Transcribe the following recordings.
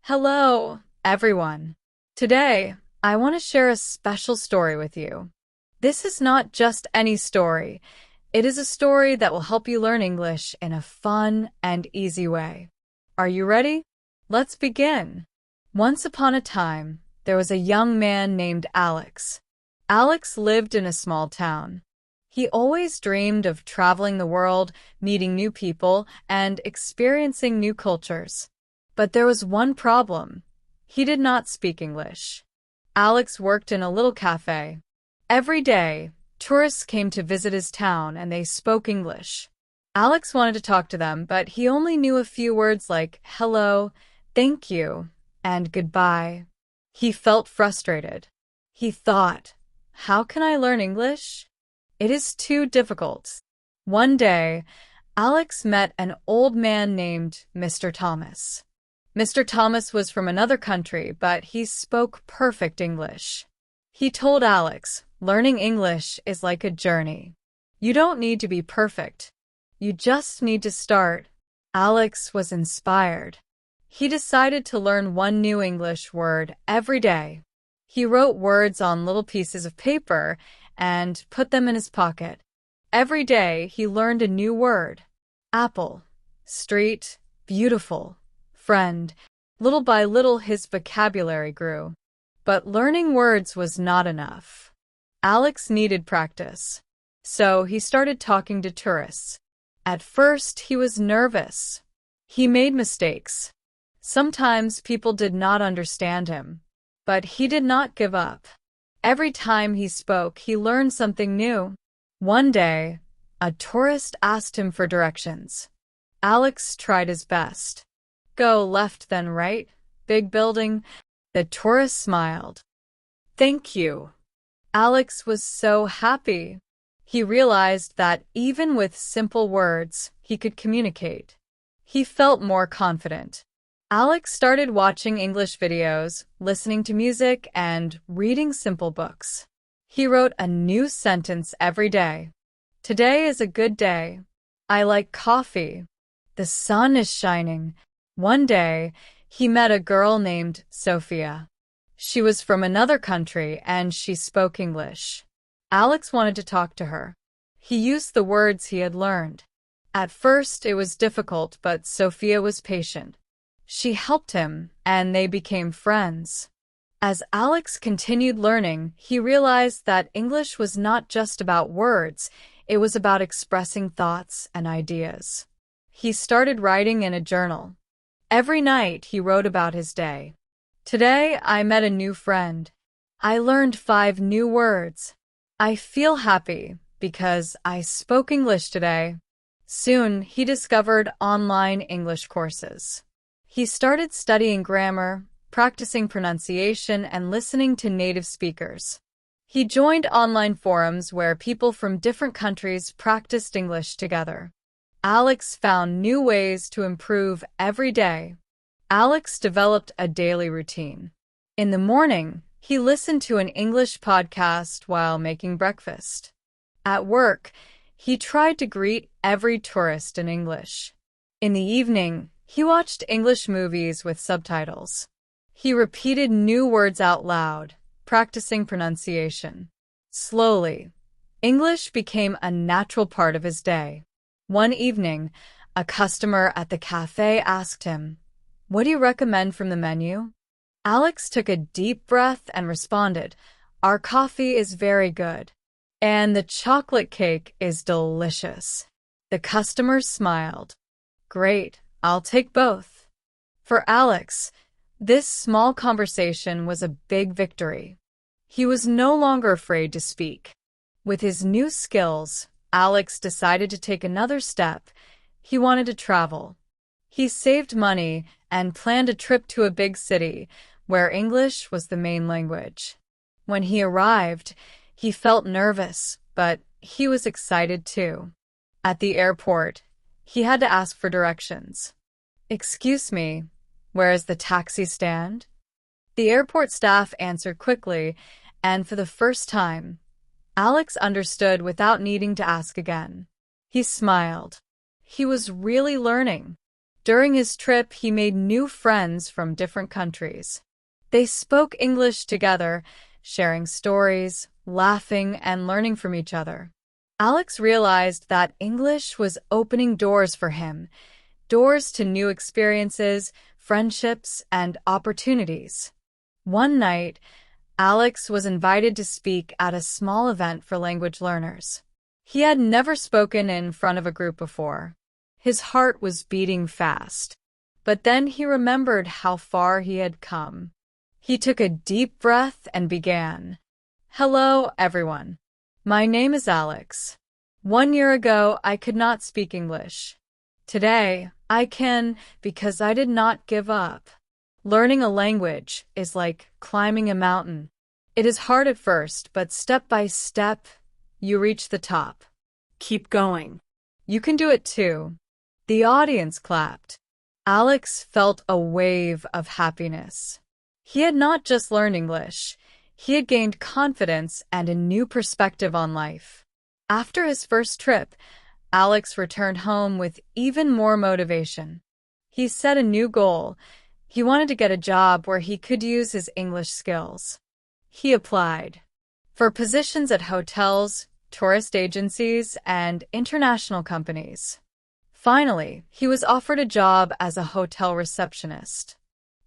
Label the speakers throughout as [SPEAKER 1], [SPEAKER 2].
[SPEAKER 1] Hello, everyone. Today, I want to share a special story with you. This is not just any story. It is a story that will help you learn English in a fun and easy way. Are you ready? Let's begin. Once upon a time, there was a young man named Alex. Alex lived in a small town. He always dreamed of traveling the world, meeting new people, and experiencing new cultures. But there was one problem. He did not speak English. Alex worked in a little cafe. Every day, tourists came to visit his town and they spoke English. Alex wanted to talk to them, but he only knew a few words like hello, thank you, and goodbye. He felt frustrated. He thought, how can I learn English? It is too difficult. One day, Alex met an old man named Mr. Thomas. Mr. Thomas was from another country, but he spoke perfect English. He told Alex, learning English is like a journey. You don't need to be perfect. You just need to start. Alex was inspired. He decided to learn one new English word every day. He wrote words on little pieces of paper and put them in his pocket. Every day he learned a new word. Apple, street, beautiful, friend. Little by little his vocabulary grew. But learning words was not enough. Alex needed practice. So he started talking to tourists. At first he was nervous. He made mistakes. Sometimes people did not understand him. But he did not give up. Every time he spoke, he learned something new. One day, a tourist asked him for directions. Alex tried his best. Go left then right, big building. The tourist smiled. Thank you. Alex was so happy. He realized that even with simple words, he could communicate. He felt more confident. Alex started watching English videos, listening to music, and reading simple books. He wrote a new sentence every day. Today is a good day. I like coffee. The sun is shining. One day, he met a girl named Sophia. She was from another country and she spoke English. Alex wanted to talk to her. He used the words he had learned. At first, it was difficult, but Sophia was patient. She helped him, and they became friends. As Alex continued learning, he realized that English was not just about words, it was about expressing thoughts and ideas. He started writing in a journal. Every night, he wrote about his day. Today, I met a new friend. I learned 5 new words. I feel happy because I spoke English today. Soon, he discovered online English courses. He started studying grammar, practicing pronunciation, and listening to native speakers. He joined online forums where people from different countries practiced English together. Alex found new ways to improve every day. Alex developed a daily routine. In the morning, he listened to an English podcast while making breakfast. At work, he tried to greet every tourist in English. In the evening, he watched English movies with subtitles. He repeated new words out loud, practicing pronunciation. Slowly, English became a natural part of his day. One evening, a customer at the cafe asked him, "What do you recommend from the menu?" Alex took a deep breath and responded, "Our coffee is very good, and the chocolate cake is delicious." The customer smiled. "Great, I'll take both." For Alex, this small conversation was a big victory. He was no longer afraid to speak. With his new skills, Alex decided to take another step. He wanted to travel. He saved money and planned a trip to a big city where English was the main language. When he arrived, he felt nervous, but he was excited too. At the airport, he had to ask for directions. "Excuse me, where is the taxi stand?" The airport staff answered quickly, and for the first time, Alex understood without needing to ask again. He smiled. He was really learning. During his trip, he made new friends from different countries. They spoke English together, sharing stories, laughing, and learning from each other. Alex realized that English was opening doors for him, doors to new experiences, friendships, and opportunities. One night, Alex was invited to speak at a small event for language learners. He had never spoken in front of a group before. His heart was beating fast. But then he remembered how far he had come. He took a deep breath and began. Hello, everyone. My name is Alex. 1 year ago, I could not speak English. Today, I can because I did not give up. Learning a language is like climbing a mountain. It is hard at first, but step by step, you reach the top. Keep going. You can do it too. The audience clapped. Alex felt a wave of happiness. He had not just learned English, he had gained confidence and a new perspective on life. After his first trip, Alex returned home with even more motivation. He set a new goal. He wanted to get a job where he could use his English skills. He applied for positions at hotels, tourist agencies, and international companies. Finally, he was offered a job as a hotel receptionist.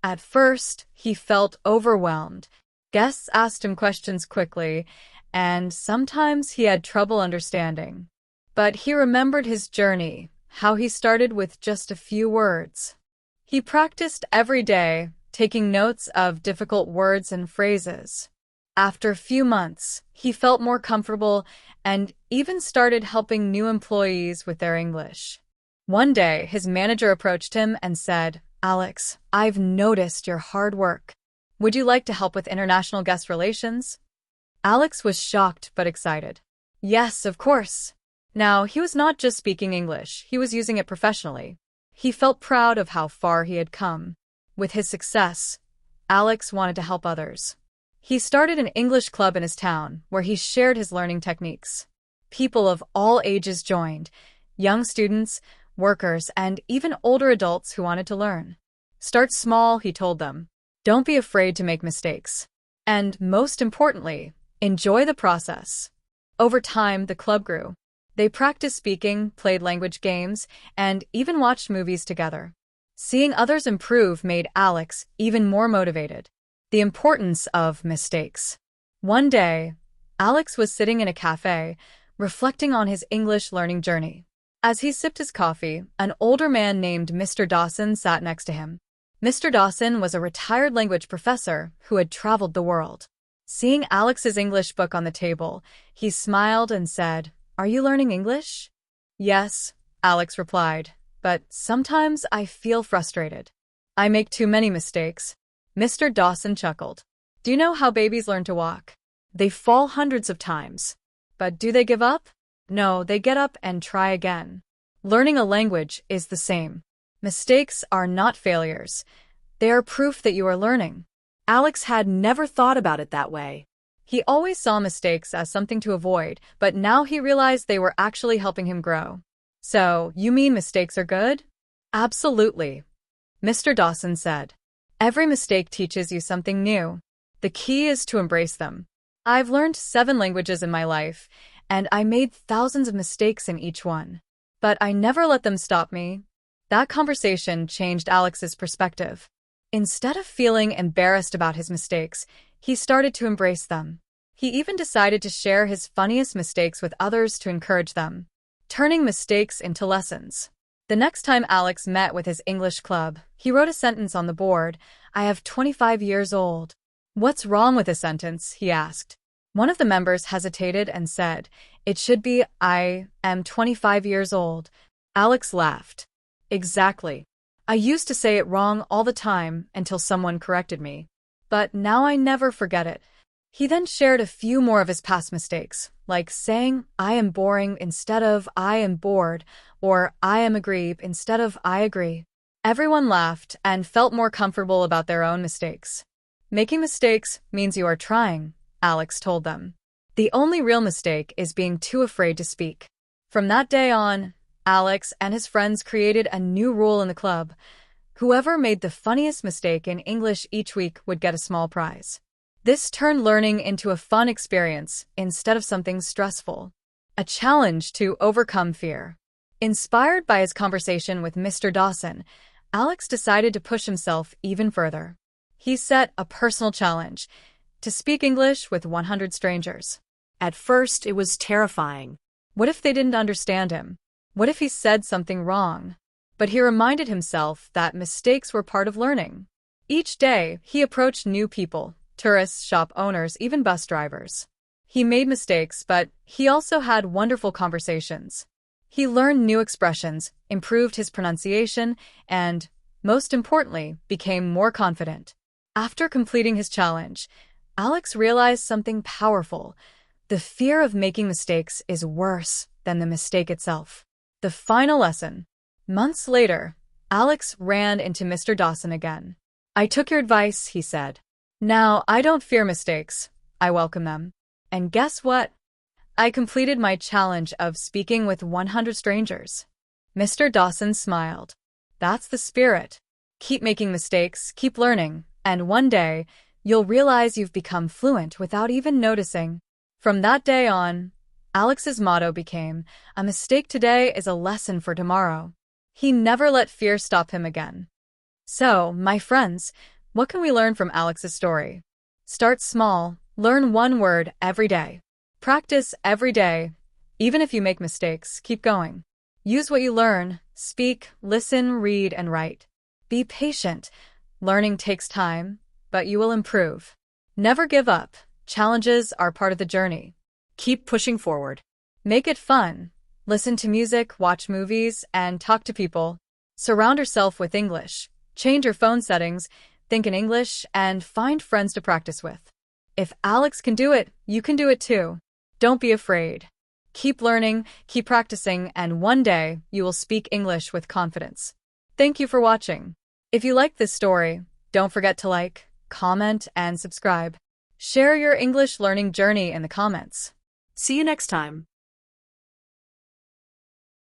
[SPEAKER 1] At first, he felt overwhelmed. Guests asked him questions quickly, and sometimes he had trouble understanding. But he remembered his journey, how he started with just a few words. He practiced every day, taking notes of difficult words and phrases. After a few months, he felt more comfortable and even started helping new employees with their English. One day, his manager approached him and said, Alex, I've noticed your hard work. Would you like to help with international guest relations? Alex was shocked but excited. Yes, of course. Now, he was not just speaking English, he was using it professionally. He felt proud of how far he had come. With his success, Alex wanted to help others. He started an English club in his town where he shared his learning techniques. People of all ages joined, young students, workers, and even older adults who wanted to learn. Start small, he told them. Don't be afraid to make mistakes. And most importantly, enjoy the process. Over time, the club grew. They practiced speaking, played language games, and even watched movies together. Seeing others improve made Alex even more motivated. The importance of mistakes. One day, Alex was sitting in a cafe, reflecting on his English learning journey. As he sipped his coffee, an older man named Mr. Dawson sat next to him. Mr. Dawson was a retired language professor who had traveled the world. Seeing Alex's English book on the table, he smiled and said, Are you learning English? Yes, Alex replied, but sometimes I feel frustrated. I make too many mistakes. Mr. Dawson chuckled. Do you know how babies learn to walk? They fall hundreds of times. But do they give up? No, they get up and try again. Learning a language is the same. Mistakes are not failures. They are proof that you are learning. Alex had never thought about it that way. He always saw mistakes as something to avoid, but now he realized they were actually helping him grow. So, you mean mistakes are good? Absolutely. Mr. Dawson said. Every mistake teaches you something new. The key is to embrace them. I've learned 7 languages in my life, and I made thousands of mistakes in each one. But I never let them stop me. That conversation changed Alex's perspective. Instead of feeling embarrassed about his mistakes, he started to embrace them. He even decided to share his funniest mistakes with others to encourage them, turning mistakes into lessons. The next time Alex met with his English club, he wrote a sentence on the board, I have 25 years old. What's wrong with this sentence? He asked. One of the members hesitated and said, It should be, I am 25 years old. Alex laughed. Exactly. I used to say it wrong all the time until someone corrected me. But now I never forget it. He then shared a few more of his past mistakes, like saying, I am boring instead of I am bored, or I am agree instead of I agree. Everyone laughed and felt more comfortable about their own mistakes. Making mistakes means you are trying, Alex told them. The only real mistake is being too afraid to speak. From that day on, Alex and his friends created a new rule in the club. Whoever made the funniest mistake in English each week would get a small prize. This turned learning into a fun experience instead of something stressful. A challenge to overcome fear. Inspired by his conversation with Mr. Dawson, Alex decided to push himself even further. He set a personal challenge to speak English with 100 strangers.
[SPEAKER 2] At first, it was terrifying.
[SPEAKER 1] What if they didn't understand him? What if he said something wrong? But he reminded himself that mistakes were part of learning. Each day, he approached new people, tourists, shop owners, even bus drivers. He made mistakes, but he also had wonderful conversations. He learned new expressions, improved his pronunciation, and, most importantly, became more confident. After completing his challenge, Alex realized something powerful. The fear of making mistakes is worse than the mistake itself. The final lesson. Months later, Alex ran into Mr. Dawson again. "I took your advice," he said. "Now I don't fear mistakes. I welcome them. And guess what? I completed my challenge of speaking with 100 strangers." Mr. Dawson smiled. "That's the spirit. Keep making mistakes, keep learning, and one day, you'll realize you've become fluent without even noticing." From that day on, Alex's motto became, "A mistake today is a lesson for tomorrow." He never let fear stop him again. So, my friends, what can we learn from Alex's story? Start small, learn one word every day. Practice every day. Even if you make mistakes, keep going. Use what you learn, speak, listen, read, and write. Be patient. Learning takes time, but you will improve. Never give up. Challenges are part of the journey.
[SPEAKER 2] Keep pushing forward.
[SPEAKER 1] Make it fun. Listen to music, watch movies, and talk to people. Surround yourself with English. Change your phone settings, think in English, and find friends to practice with. If Alex can do it, you can do it too. Don't be afraid. Keep learning, keep practicing, and one day you will speak English with confidence. Thank you for watching. If you liked this story, don't forget to like, comment, and subscribe. Share your English learning journey in the comments.
[SPEAKER 2] See you next time.